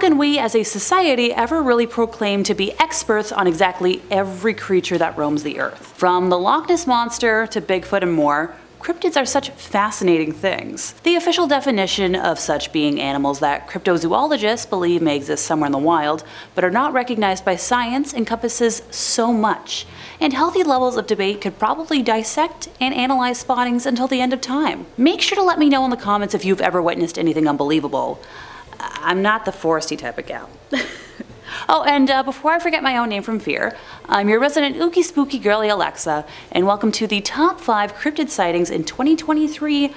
can we as a society ever really proclaim to be experts on exactly every creature that roams the earth? From the Loch Ness Monster to Bigfoot and more, cryptids are such fascinating things. The official definition of such being animals that cryptozoologists believe may exist somewhere in the wild, but are not recognized by science, encompasses so much, and healthy levels of debate could probably dissect and analyze spottings until the end of time. Make sure to let me know in the comments if you've ever witnessed anything unbelievable. I'm not the foresty type of gal. Oh, and before I forget my own name from fear, I'm your resident ooky spooky girly Alexa, and welcome to the top 5 cryptid sightings in 2023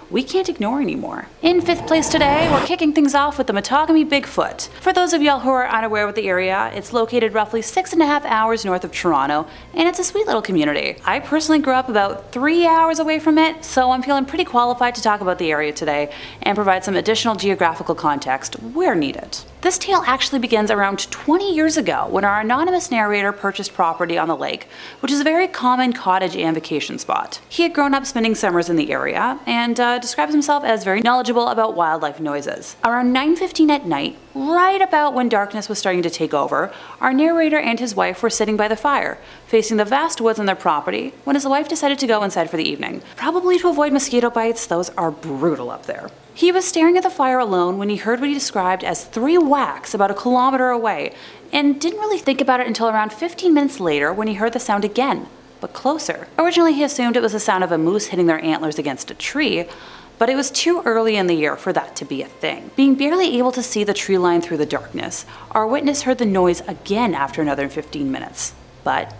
we can't ignore anymore. In 5th place today, we're kicking things off with the Mattagami Bigfoot. For those of y'all who are unaware with the area, it's located roughly 6.5 hours north of Toronto, and it's a sweet little community. I personally grew up about 3 hours away from it, so I'm feeling pretty qualified to talk about the area today and provide some additional geographical context where needed. This tale actually begins around 20 years ago when our anonymous narrator purchased property on the lake, which is a very common cottage and vacation spot. He had grown up spending summers in the area and describes himself as very knowledgeable about wildlife noises. Around 9:15 at night, right about when darkness was starting to take over, our narrator and his wife were sitting by the fire, facing the vast woods on their property, when his wife decided to go inside for the evening. Probably to avoid mosquito bites, those are brutal up there. He was staring at the fire alone when he heard what he described as 3 whacks about a kilometer away, and didn't really think about it until around 15 minutes later when he heard the sound again, but closer. Originally he assumed it was the sound of a moose hitting their antlers against a tree, but it was too early in the year for that to be a thing. Being barely able to see the tree line through the darkness, our witness heard the noise again after another 15 minutes. But,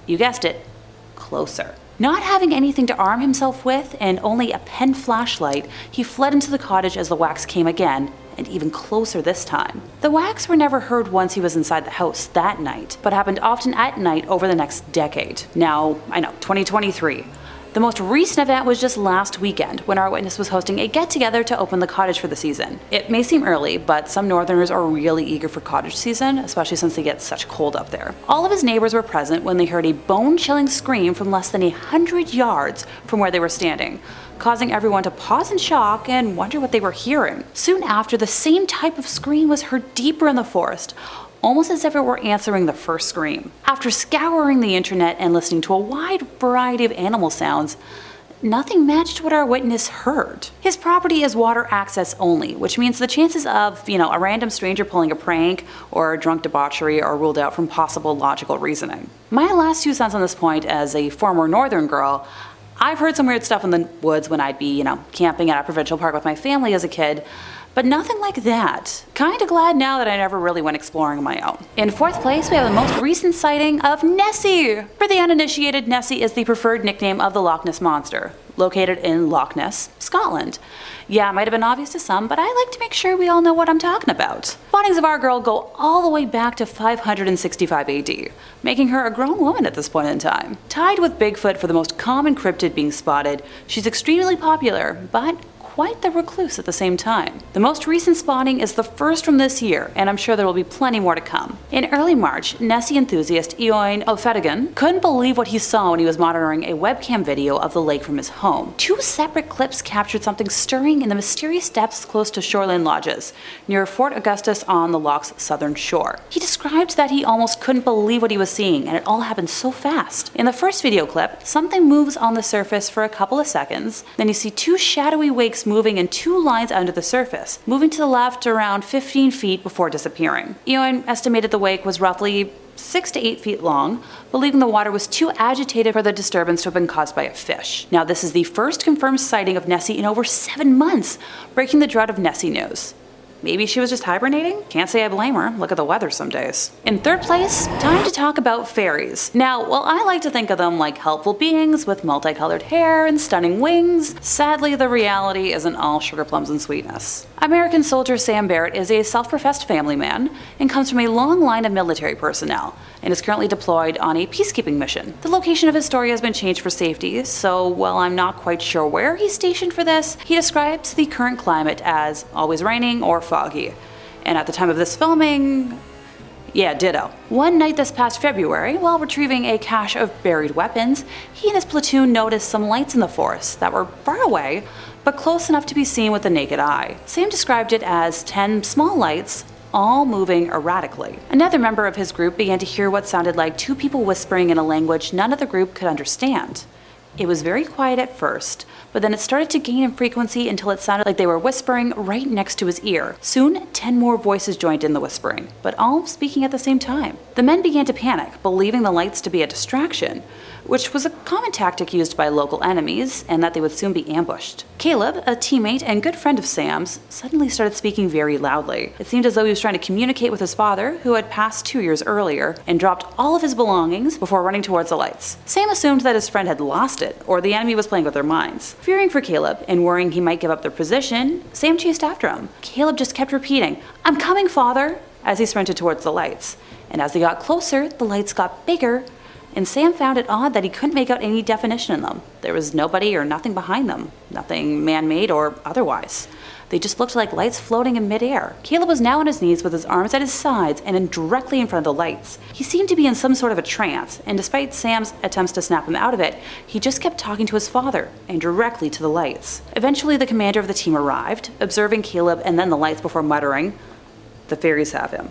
you guessed it, closer. Not having anything to arm himself with and only a pen flashlight, he fled into the cottage as the whacks came again, and even closer this time. The whacks were never heard once he was inside the house that night, but happened often at night over the next decade. Now, I know, 2023. The most recent event was just last weekend when our witness was hosting a get-together to open the cottage for the season. It may seem early, but some northerners are really eager for cottage season, especially since they get such cold up there. All of his neighbors were present when they heard a bone-chilling scream from less than 100 yards from where they were standing, causing everyone to pause in shock and wonder what they were hearing. Soon after, the same type of scream was heard deeper in the forest, almost as if it were answering the first scream. After scouring the internet and listening to a wide variety of animal sounds, nothing matched what our witness heard. His property is water access only, which means the chances of, a random stranger pulling a prank or drunk debauchery are ruled out from possible logical reasoning. My last 2 cents on this point as a former northern girl, I've heard some weird stuff in the woods when I'd be, camping at a provincial park with my family as a kid, but nothing like that. Kinda glad now that I never really went exploring on my own. In 4th place, we have the most recent sighting of Nessie. For the uninitiated, Nessie is the preferred nickname of the Loch Ness Monster, located in Loch Ness, Scotland. Yeah, it might have been obvious to some, but I like to make sure we all know what I'm talking about. Spottings of our girl go all the way back to 565 AD, making her a grown woman at this point in time. Tied with Bigfoot for the most common cryptid being spotted, she's extremely popular, but quite the recluse at the same time. The most recent spotting is the first from this year, and I'm sure there will be plenty more to come. In early March, Nessie enthusiast Eoin O'Fedigan couldn't believe what he saw when he was monitoring a webcam video of the lake from his home. 2 separate clips captured something stirring in the mysterious depths close to shoreline lodges, near Fort Augustus on the loch's southern shore. He described that he almost couldn't believe what he was seeing, and it all happened so fast. In the first video clip, something moves on the surface for a couple of seconds, then you see 2 shadowy wakes moving in 2 lines under the surface, moving to the left around 15 feet before disappearing. Eoin estimated the wake was roughly 6 to 8 feet long, believing the water was too agitated for the disturbance to have been caused by a fish. Now, this is the first confirmed sighting of Nessie in over 7 months, breaking the drought of Nessie news. Maybe she was just hibernating? Can't say I blame her. Look at the weather some days. In 3rd place, time to talk about fairies. Now, while I like to think of them like helpful beings with multicolored hair and stunning wings, sadly the reality isn't all sugar plums and sweetness. American soldier Sam Barrett is a self-professed family man and comes from a long line of military personnel and is currently deployed on a peacekeeping mission. The location of his story has been changed for safety, so while I'm not quite sure where he's stationed for this, he describes the current climate as always raining or foggy. And at the time of this filming, yeah, ditto. One night this past February, while retrieving a cache of buried weapons, he and his platoon noticed some lights in the forest that were far away, but close enough to be seen with the naked eye. Sam described it as 10 small lights all moving erratically. Another member of his group began to hear what sounded like two people whispering in a language none of the group could understand. It was very quiet at first, but then it started to gain in frequency until it sounded like they were whispering right next to his ear. Soon, 10 more voices joined in the whispering, but all speaking at the same time. The men began to panic, believing the lights to be a distraction, which was a common tactic used by local enemies, and that they would soon be ambushed. Caleb, a teammate and good friend of Sam's, suddenly started speaking very loudly. It seemed as though he was trying to communicate with his father, who had passed 2 years earlier, and dropped all of his belongings before running towards the lights. Sam assumed that his friend had lost it, or the enemy was playing with their minds. Fearing for Caleb and worrying he might give up their position, Sam chased after him. Caleb just kept repeating, "I'm coming, father," as he sprinted towards the lights. And as he got closer, the lights got bigger, and Sam found it odd that he couldn't make out any definition in them. There was nobody or nothing behind them, nothing man-made or otherwise. They just looked like lights floating in midair. Caleb was now on his knees with his arms at his sides and directly in front of the lights. He seemed to be in some sort of a trance, and despite Sam's attempts to snap him out of it, he just kept talking to his father and directly to the lights. Eventually, the commander of the team arrived, observing Caleb and then the lights before muttering, "The fairies have him."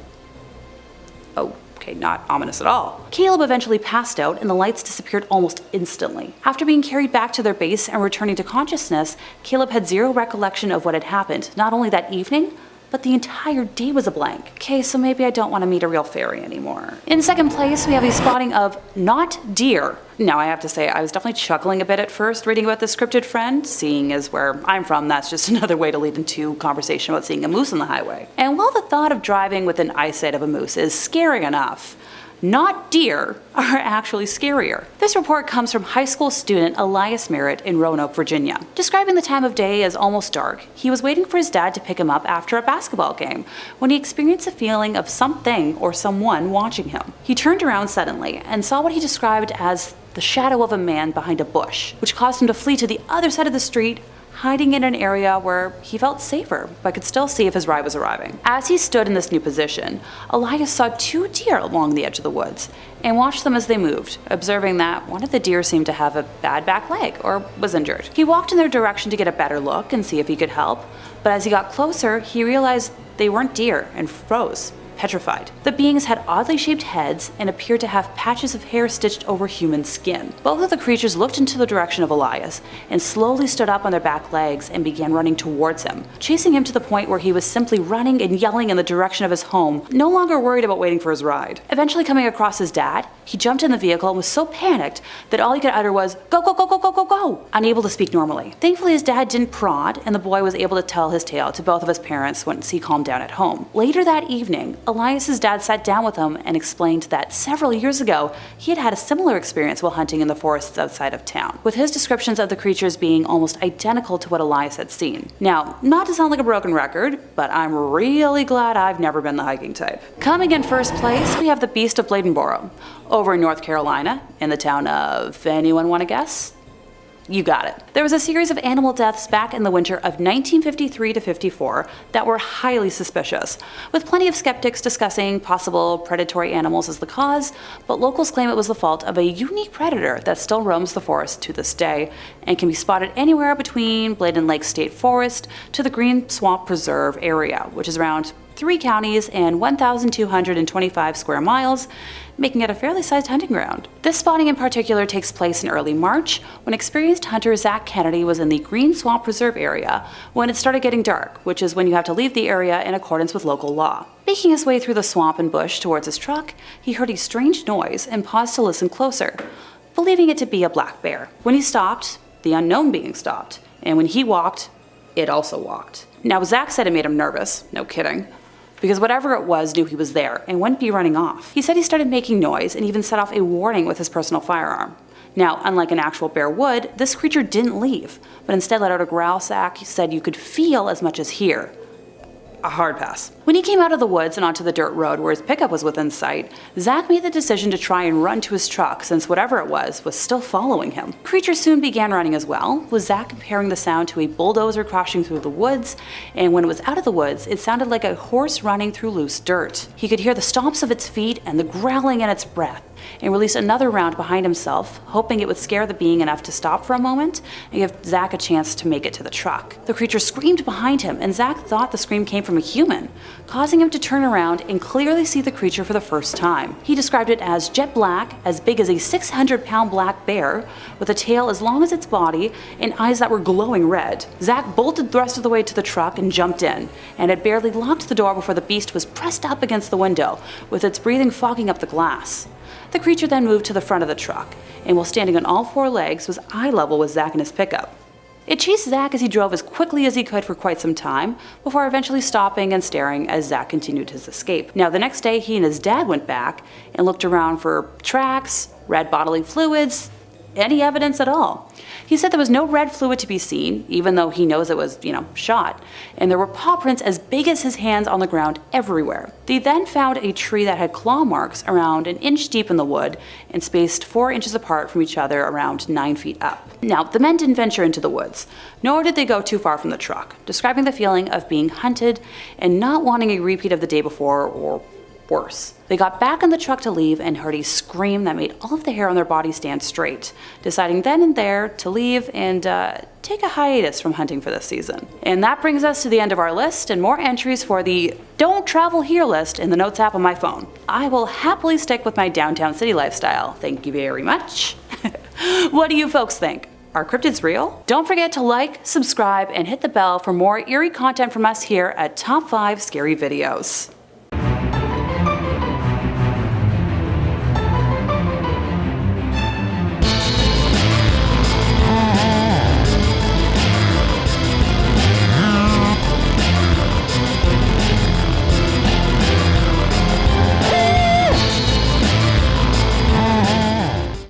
Oh. Okay, not ominous at all. Caleb eventually passed out and the lights disappeared almost instantly. After being carried back to their base and returning to consciousness, Caleb had zero recollection of what had happened, not only that evening, but the entire day was a blank. Okay, so maybe I don't want to meet a real fairy anymore. In second place, we have a spotting of not deer. Now, I have to say, I was definitely chuckling a bit at first reading about this cryptid friend, seeing as where I'm from, that's just another way to lead into conversation about seeing a moose on the highway. And while the thought of driving within eyesight of a moose is scary enough, not deer are actually scarier. This report comes from high school student Elias Merritt in Roanoke, Virginia. Describing the time of day as almost dark, he was waiting for his dad to pick him up after a basketball game when he experienced a feeling of something or someone watching him. He turned around suddenly and saw what he described as the shadow of a man behind a bush, which caused him to flee to the other side of the street, hiding in an area where he felt safer, but could still see if his ride was arriving. As he stood in this new position, Elias saw 2 deer along the edge of the woods and watched them as they moved, observing that one of the deer seemed to have a bad back leg or was injured. He walked in their direction to get a better look and see if he could help, but as he got closer, he realized they weren't deer and froze, petrified. The beings had oddly shaped heads and appeared to have patches of hair stitched over human skin. Both of the creatures looked into the direction of Elias and slowly stood up on their back legs and began running towards him, chasing him to the point where he was simply running and yelling in the direction of his home, no longer worried about waiting for his ride. Eventually coming across his dad, he jumped in the vehicle and was so panicked that all he could utter was, "Go, go, go, go, go, go, go," unable to speak normally. Thankfully, his dad didn't prod, and the boy was able to tell his tale to both of his parents once he calmed down at home. Later that evening, Elias's dad sat down with him and explained that several years ago, he had had a similar experience while hunting in the forests outside of town, with his descriptions of the creatures being almost identical to what Elias had seen. Now, not to sound like a broken record, but I'm really glad I've never been the hiking type. Coming in first place, we have the beast of Bladenboro, over in North Carolina, in the town of, anyone want to guess? You got it. There was a series of animal deaths back in the winter of 1953 to 54 that were highly suspicious, with plenty of skeptics discussing possible predatory animals as the cause, but locals claim it was the fault of a unique predator that still roams the forest to this day and can be spotted anywhere between Bladen Lake State Forest to the Green Swamp Preserve area, which is around 3 counties and 1,225 square miles, making it a fairly sized hunting ground. This spotting in particular takes place in early March, when experienced hunter Zach Kennedy was in the Green Swamp Preserve area when it started getting dark, which is when you have to leave the area in accordance with local law. Making his way through the swamp and bush towards his truck, he heard a strange noise and paused to listen closer, believing it to be a black bear. When he stopped, the unknown being stopped, and when he walked, it also walked. Now, Zach said it made him nervous, no kidding, because whatever it was knew he was there and wouldn't be running off. He said he started making noise and even set off a warning with his personal firearm. Now, unlike an actual bear would, this creature didn't leave, but instead let out a growl. Zach said you could feel as much as hear. A hard pass. When he came out of the woods and onto the dirt road where his pickup was within sight, Zach made the decision to try and run to his truck since whatever it was still following him. Creature soon began running as well, with Zach comparing the sound to a bulldozer crashing through the woods, and when it was out of the woods, it sounded like a horse running through loose dirt. He could hear the stomps of its feet and the growling in its breath, and released another round behind himself, hoping it would scare the being enough to stop for a moment and give Zach a chance to make it to the truck. The creature screamed behind him, and Zach thought the scream came from a human, causing him to turn around and clearly see the creature for the first time. He described it as jet black, as big as a 600-pound black bear, with a tail as long as its body and eyes that were glowing red. Zach bolted the rest of the way to the truck and jumped in, and had barely locked the door before the beast was pressed up against the window, with its breathing fogging up the glass. The creature then moved to the front of the truck, and while standing on all four legs, was eye level with Zach in his pickup. It chased Zach as he drove as quickly as he could for quite some time, before eventually stopping and staring as Zach continued his escape. Now, the next day, he and his dad went back and looked around for tracks, red bodily fluids, any evidence at all. He said there was no red fluid to be seen, even though he knows it was, shot, and there were paw prints as big as his hands on the ground everywhere. They then found a tree that had claw marks around an inch deep in the wood and spaced 4 inches apart from each other around 9 feet up. Now, the men didn't venture into the woods, nor did they go too far from the truck, describing the feeling of being hunted and not wanting a repeat of the day before or worse. They got back in the truck to leave and heard a scream that made all of the hair on their body stand straight, deciding then and there to leave and take a hiatus from hunting for this season. And that brings us to the end of our list and more entries for the Don't Travel Here list in the Notes app on my phone. I will happily stick with my downtown city lifestyle. Thank you very much. What do you folks think? Are cryptids real? Don't forget to like, subscribe, and hit the bell for more eerie content from us here at Top 5 Scary Videos.